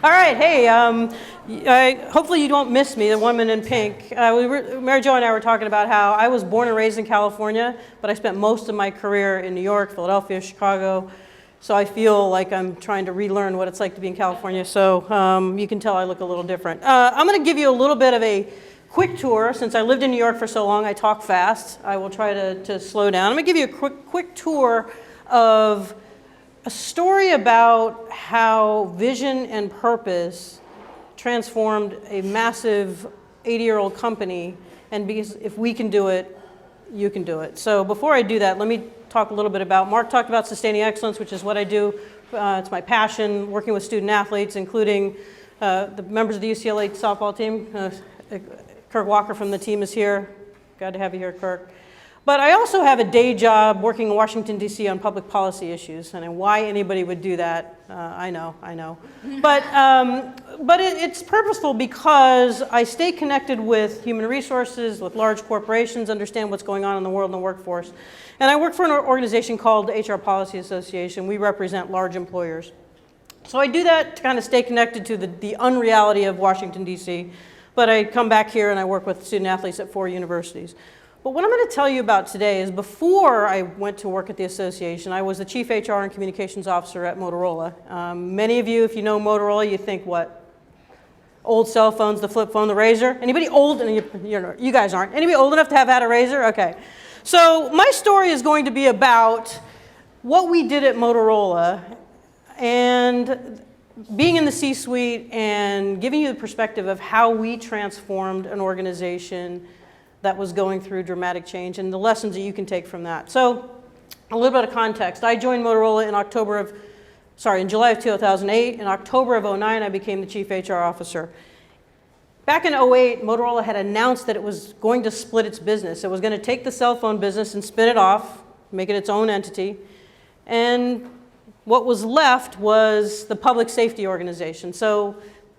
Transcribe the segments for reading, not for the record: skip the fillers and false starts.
All right, hey, hopefully you don't miss me, the woman in pink. Mary Jo and I were talking about how I was born and raised in California, but I spent most of my career in New York, Philadelphia, Chicago, so I feel like I'm trying to relearn what it's like to be in California, so you can tell I look a little different. I'm going to give you a little bit of a quick tour. Since I lived in New York for so long, I talk fast. I will try to slow down. I'm going to give you a quick tour of a story about how vision and purpose transformed a massive 80-year-old company, and because if we can do it, you can do it. So before I do that, let me talk a little bit about, Mark talked about sustaining excellence, which is what I do. It's my passion, working with student athletes, including the members of the UCLA softball team. Kirk Walker from the team is here. Glad to have you here, Kirk. But I also have a day job working in Washington, D.C. on public policy issues, and why anybody would do that, I know. But it's purposeful because I stay connected with human resources, with large corporations, understand what's going on in the world and the workforce. And I work for an organization called the HR Policy Association. We represent large employers. So I do that to kind of stay connected to the unreality of Washington, D.C., but I come back here and I work with student athletes at 4 universities. But what I'm going to tell you about today is before I went to work at the association, I was the Chief HR and Communications Officer at Motorola. Many of you, if you know Motorola, you think what? Old cell phones, the flip phone, the Razor? Anybody old? And you guys aren't. Anybody old enough to have had a Razor? Okay. So my story is going to be about what we did at Motorola and being in the C-suite and giving you the perspective of how we transformed an organization that was going through dramatic change and the lessons that you can take from that. So a little bit of context. I joined Motorola in July of 2008. In October of 2009, I became the Chief HR Officer. Back in 2008, Motorola had announced that it was going to split its business. It was going to take the cell phone business and spin it off, make it its own entity. And what was left was the public safety organization. So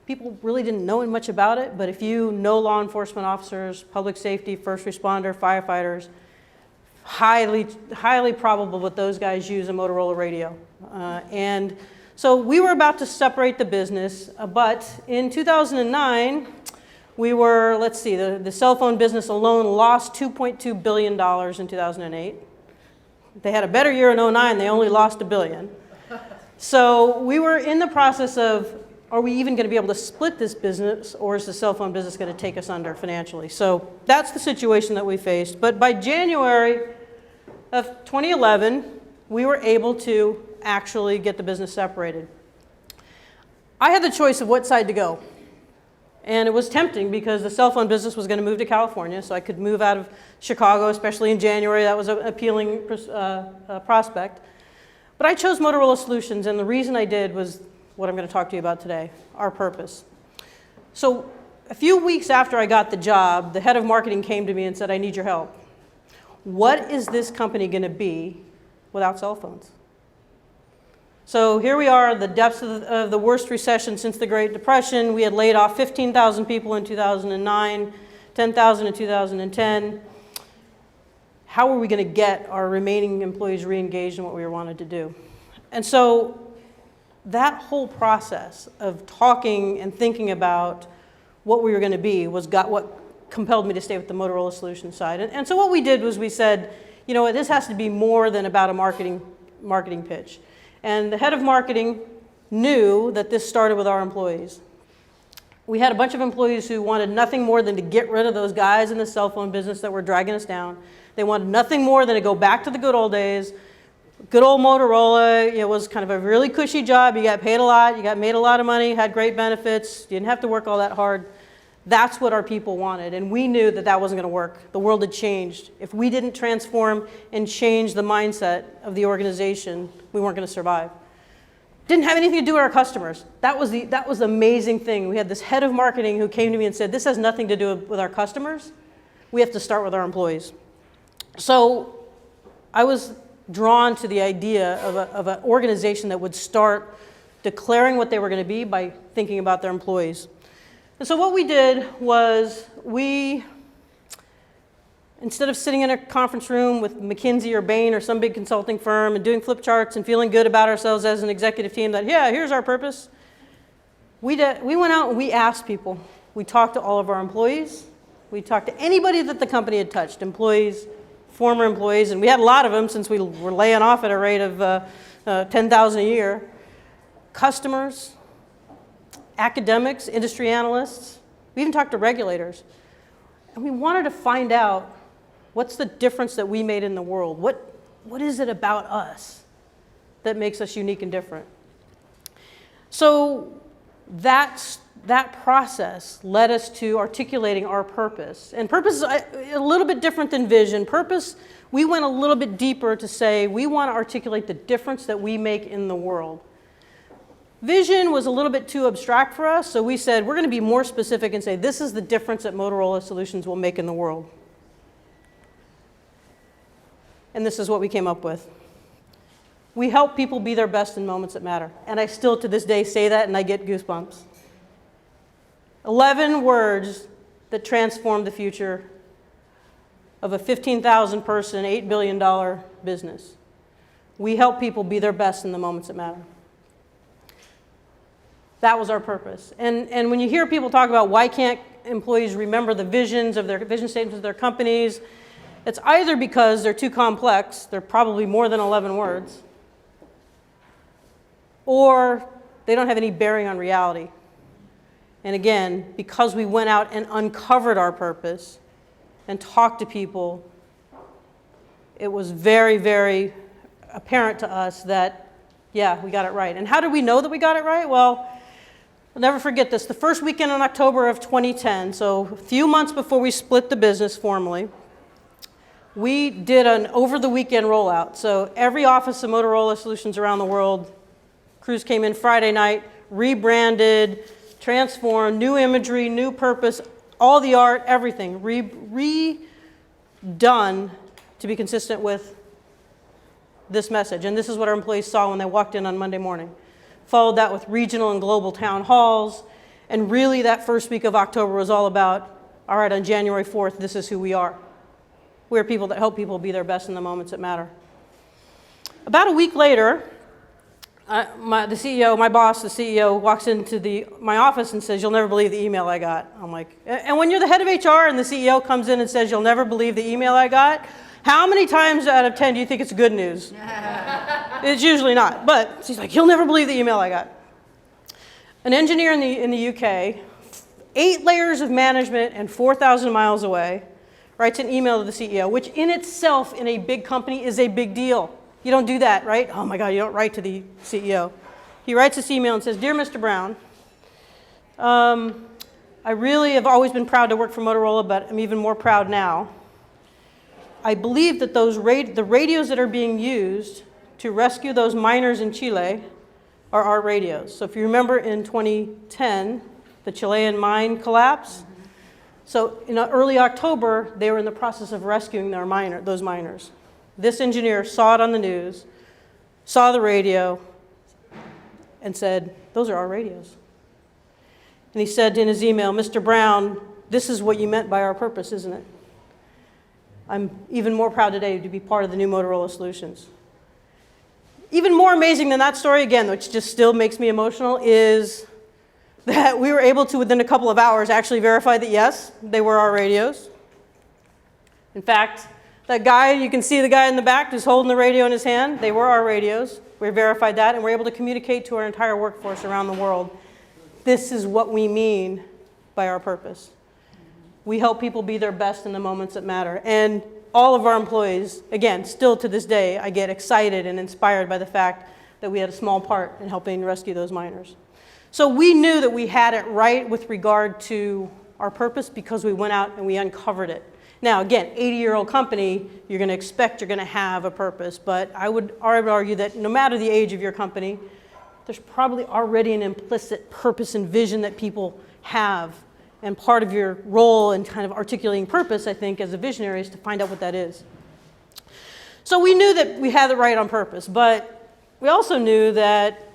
people really didn't know much about it, but if you know law enforcement officers, public safety, first responder, firefighters, highly probable that those guys use a Motorola radio. And so we were about to separate the business, but in 2009, we were, let's see, the cell phone business alone lost $2.2 billion in 2008. They had a better year in 2009, they only lost $1 billion. So we were in the process of, are we even going to be able to split this business, or is the cell phone business going to take us under financially? So that's the situation that we faced. But by January of 2011, we were able to actually get the business separated. I had the choice of what side to go. And it was tempting because the cell phone business was going to move to California, so I could move out of Chicago, especially in January. That was an appealing prospect. But I chose Motorola Solutions, and the reason I did was what I'm going to talk to you about today, our purpose. So a few weeks after I got the job, the head of marketing came to me and said, I need your help. What is this company going to be without cell phones? So here we are, the depths of the worst recession since the Great Depression. We had laid off 15,000 people in 2009, 10,000 in 2010. How are we going to get our remaining employees re-engaged in what we wanted to do? And so that whole process of talking and thinking about what we were going to be was what compelled me to stay with the Motorola Solutions side. And so what we did was we said, you know what, this has to be more than about a marketing pitch. And the head of marketing knew that this started with our employees. We had a bunch of employees who wanted nothing more than to get rid of those guys in the cell phone business that were dragging us down. They wanted nothing more than to go back to the good old days. Good old Motorola, it was kind of a really cushy job. You got paid a lot, you got made a lot of money, had great benefits, you didn't have to work all that hard. That's what our people wanted, and we knew that that wasn't going to work. The world had changed. If we didn't transform and change the mindset of the organization, we weren't going to survive. Didn't have anything to do with our customers. That was the amazing thing. We had this head of marketing who came to me and said, this has nothing to do with our customers. We have to start with our employees. So I was drawn to the idea of an organization that would start declaring what they were going to be by thinking about their employees. And so what we did was in instead of sitting in a conference room with McKinsey or Bain or some big consulting firm and doing flip charts and feeling good about ourselves as an executive team that, yeah, here's our purpose, we went out and we asked people. We talked to all of our employees. We talked to anybody that the company had touched, employees, former employees, and we had a lot of them since we were laying off at a rate of 10,000 a year, customers, academics, industry analysts. We even talked to regulators. And we wanted to find out what's the difference that we made in the world. What is it about us that makes us unique and different? So that process led us to articulating our purpose. And purpose is a little bit different than vision. Purpose, we went a little bit deeper to say we want to articulate the difference that we make in the world. Vision was a little bit too abstract for us, so we said we're going to be more specific and say this is the difference that Motorola Solutions will make in the world. And this is what we came up with. We help people be their best in moments that matter. And I still to this day say that and I get goosebumps. 11 words that transform the future of a 15,000 person, $8 billion business. We help people be their best in the moments that matter. That was our purpose. And when you hear people talk about why can't employees remember the vision statements of their companies, it's either because they're too complex, they're probably more than 11 words, or they don't have any bearing on reality. And again, because we went out and uncovered our purpose and talked to people, it was very, very apparent to us that, yeah, we got it right. And how did we know that we got it right? Well, I'll never forget this. The first weekend in October of 2010, so a few months before we split the business formally, we did an over-the-weekend rollout. So every office of Motorola Solutions around the world, crews came in Friday night, rebranded, transformed, new imagery, new purpose, all the art, everything, redone to be consistent with this message. And this is what our employees saw when they walked in on Monday morning. Followed that with regional and global town halls. And really that first week of October was all about, all right, on January 4th, this is who we are. We're people that help people be their best in the moments that matter. About a week later, my boss, the CEO, walks into my office and says, "You'll never believe the email I got." I'm like, and when you're the head of HR and the CEO comes in and says, "You'll never believe the email I got," how many times out of 10 do you think it's good news? It's usually not, but she's like, "You'll never believe the email I got." An engineer in the UK, 8 layers of management and 4,000 miles away, writes an email to the CEO, which in itself in a big company is a big deal. You don't do that, right? Oh my God, you don't write to the CEO. He writes this email and says, "Dear Mr. Brown, I really have always been proud to work for Motorola, but I'm even more proud now. I believe that the radios that are being used to rescue those miners in Chile are our radios." So if you remember in 2010, the Chilean mine collapse. So in early October, they were in the process of rescuing those miners. This engineer saw it on the news, saw the radio, and said, "Those are our radios." And he said in his email, "Mr. Brown, this is what you meant by our purpose, isn't it? I'm even more proud today to be part of the new Motorola Solutions." Even more amazing than that story, again, which just still makes me emotional, is that we were able to, within a couple of hours, actually verify that, yes, they were our radios. In fact, that guy, you can see the guy in the back who's holding the radio in his hand, they were our radios. We verified that, and we're able to communicate to our entire workforce around the world. This is what we mean by our purpose. We help people be their best in the moments that matter. And all of our employees, again, still to this day, I get excited and inspired by the fact that we had a small part in helping rescue those miners. So we knew that we had it right with regard to our purpose because we went out and we uncovered it. Now, again, 80-year-old company, you're going to expect you're going to have a purpose, but I would argue that no matter the age of your company, there's probably already an implicit purpose and vision that people have. And part of your role in kind of articulating purpose, I think, as a visionary is to find out what that is. So we knew that we had it right on purpose, but we also knew that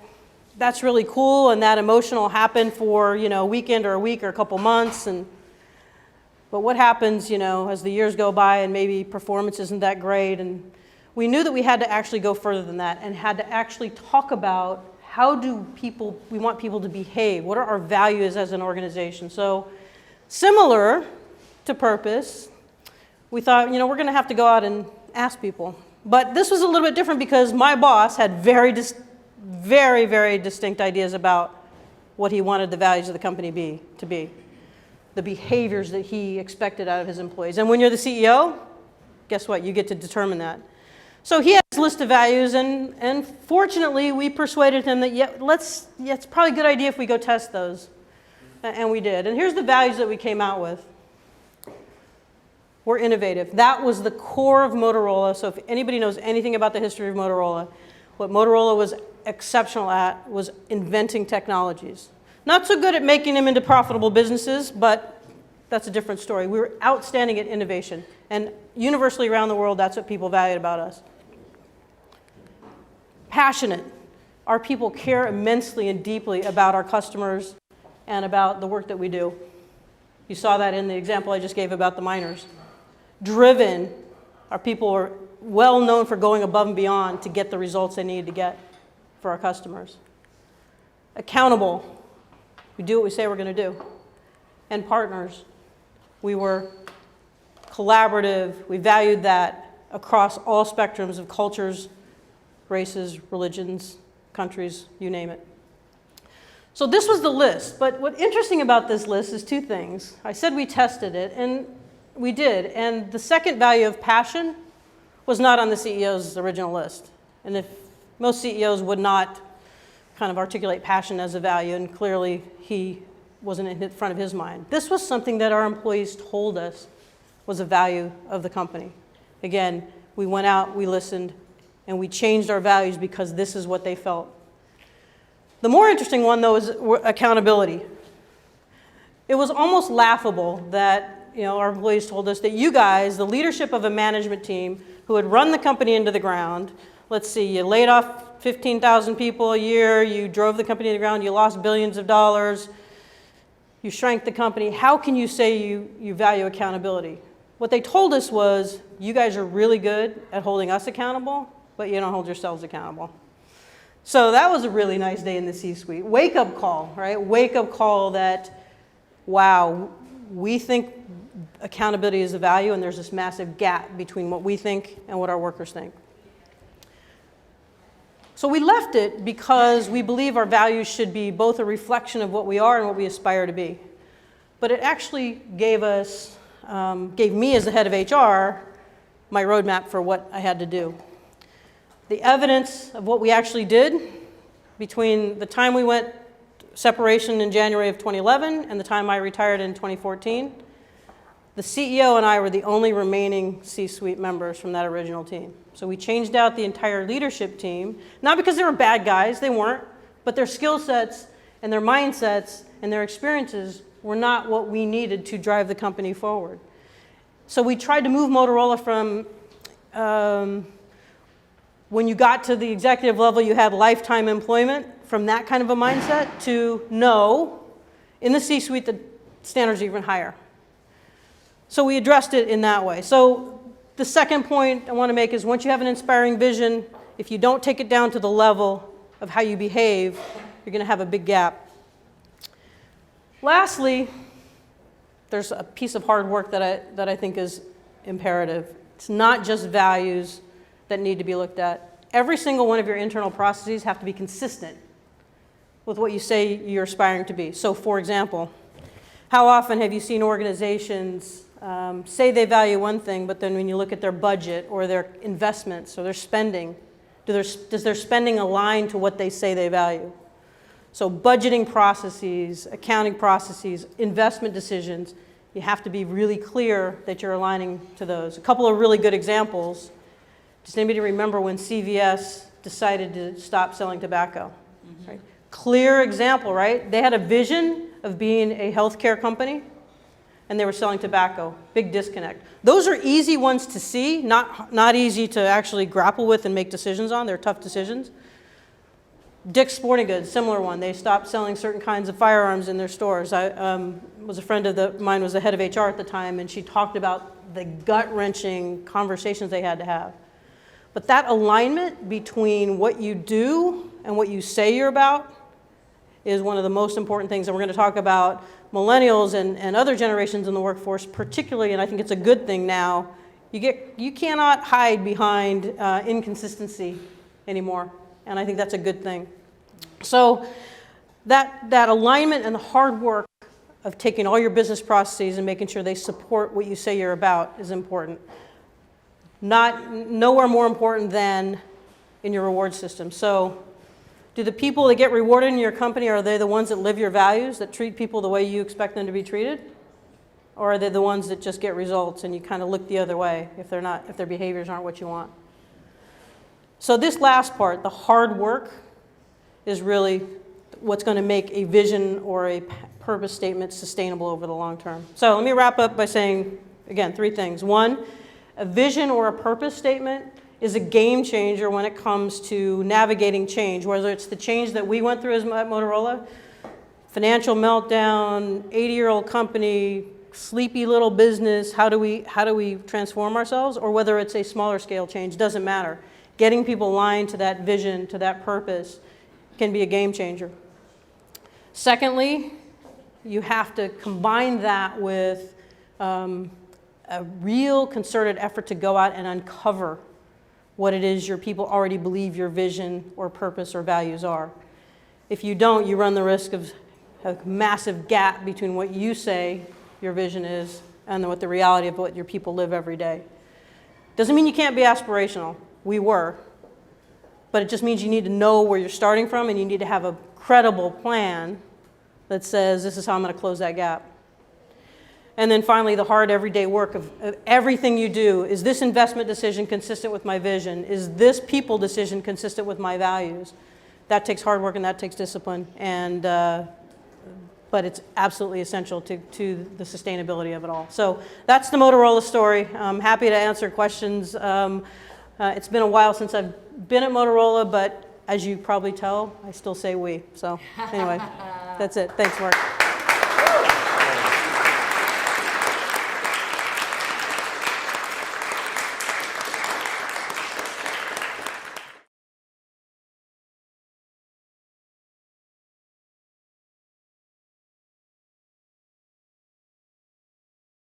that's really cool and that emotional happened for, a weekend or a week or a couple months. And But what happens, as the years go by and maybe performance isn't that great, and we knew that we had to actually go further than that and had to actually talk about how we want people to behave? What are our values as an organization? So similar to purpose, we thought, we're going to have to go out and ask people. But this was a little bit different because my boss had very, very distinct ideas about what he wanted the values of the company to be, the behaviors that he expected out of his employees. And when you're the CEO, guess what? You get to determine that. So he had his list of values, and fortunately, we persuaded him that, it's probably a good idea if we go test those. And we did. And here's the values that we came out with. We're innovative. That was the core of Motorola. So if anybody knows anything about the history of Motorola, what Motorola was exceptional at was inventing technologies. Not so good at making them into profitable businesses, but that's a different story. We were outstanding at innovation. And universally around the world, that's what people valued about us. Passionate. Our people care immensely and deeply about our customers and about the work that we do. You saw that in the example I just gave about the miners. Driven. Our people are well known for going above and beyond to get the results they need to get for our customers. Accountable. We do what we say we're going to do. And partners. We were collaborative. We valued that across all spectrums of cultures, races, religions, countries, you name it. So this was the list. But what's interesting about this list is two things. I said we tested it, and we did. And the second value of passion was not on the CEO's original list. And if most CEOs would not kind of articulate passion as a value, and clearly he wasn't in front of his mind. This was something that our employees told us was a value of the company. Again, we went out, we listened, and we changed our values because this is what they felt. The more interesting one, though, is accountability. It was almost laughable that our employees told us that you guys, the leadership of a management team who had run the company into the ground, let's see, you laid off 15,000 people a year, you drove the company to the ground, you lost billions of dollars, you shrank the company. How can you say you value accountability? What they told us was, you guys are really good at holding us accountable, but you don't hold yourselves accountable. So that was a really nice day in the C-suite. Wake-up call, right? Wake-up call that, wow, we think accountability is a value, and there's this massive gap between what we think and what our workers think. So we left it because we believe our values should be both a reflection of what we are and what we aspire to be. But it actually gave me as the head of HR, my roadmap for what I had to do. The evidence of what we actually did between the time we went separation in January of 2011 and the time I retired in 2014, the CEO and I were the only remaining C-suite members from that original team. So we changed out the entire leadership team, not because they were bad guys, they weren't, but their skill sets and their mindsets and their experiences were not what we needed to drive the company forward. So we tried to move Motorola from when you got to the executive level, you had lifetime employment, from that kind of a mindset to no, in the C-suite, the standards are even higher. So we addressed it in that way. So the second point I want to make is once you have an inspiring vision, if you don't take it down to the level of how you behave, you're going to have a big gap. Lastly, there's a piece of hard work that I think is imperative. It's not just values that need to be looked at. Every single one of your internal processes have to be consistent with what you say you're aspiring to be. So for example, how often have you seen organizations say they value one thing, but then when you look at their budget or their investments or their spending, does their spending align to what they say they value? So budgeting processes, accounting processes, investment decisions, you have to be really clear that you're aligning to those. A couple of really good examples. Does anybody remember when CVS decided to stop selling tobacco? Mm-hmm. Right? Clear example, right? They had a vision of being a healthcare company, and they were selling tobacco. Big disconnect. Those are easy ones to see, not easy to actually grapple with and make decisions on. They're tough decisions. Dick's Sporting Goods, similar one. They stopped selling certain kinds of firearms in their stores. I was a friend of mine was the head of HR at the time, and she talked about the gut-wrenching conversations they had to have. But that alignment between what you do and what you say you're about is one of the most important things. And we're going to talk about millennials and other generations in the workforce, particularly, and I think it's a good thing now. You cannot hide behind inconsistency anymore, and I think that's a good thing. So that alignment and the hard work of taking all your business processes and making sure they support what you say you're about is important. Nowhere more important than in your reward system. So do the people that get rewarded in your company, are they the ones that live your values, that treat people the way you expect them to be treated? Or are they the ones that just get results and you kind of look the other way if their behaviors aren't what you want? So this last part, the hard work, is really what's going to make a vision or a purpose statement sustainable over the long term. So let me wrap up by saying, again, 3 things. 1, a vision or a purpose statement is a game changer when it comes to navigating change, whether it's the change that we went through as Motorola, financial meltdown, 80-year-old company, sleepy little business, how do we transform ourselves, or whether it's a smaller scale change, doesn't matter. Getting people aligned to that vision, to that purpose, can be a game changer. Secondly, you have to combine that with a real concerted effort to go out and uncover what it is your people already believe your vision or purpose or values are. If you don't, you run the risk of a massive gap between what you say your vision is and what the reality of what your people live every day. Doesn't mean you can't be aspirational. We were. But it just means you need to know where you're starting from, and you need to have a credible plan that says, this is how I'm going to close that gap. And then finally, the hard everyday work of everything you do. Is this investment decision consistent with my vision? Is this people decision consistent with my values? That takes hard work and that takes discipline. And but it's absolutely essential to the sustainability of it all. So that's the Motorola story. I'm happy to answer questions. It's been a while since I've been at Motorola, but as you probably tell, I still say we. So anyway, that's it. Thanks, Mark.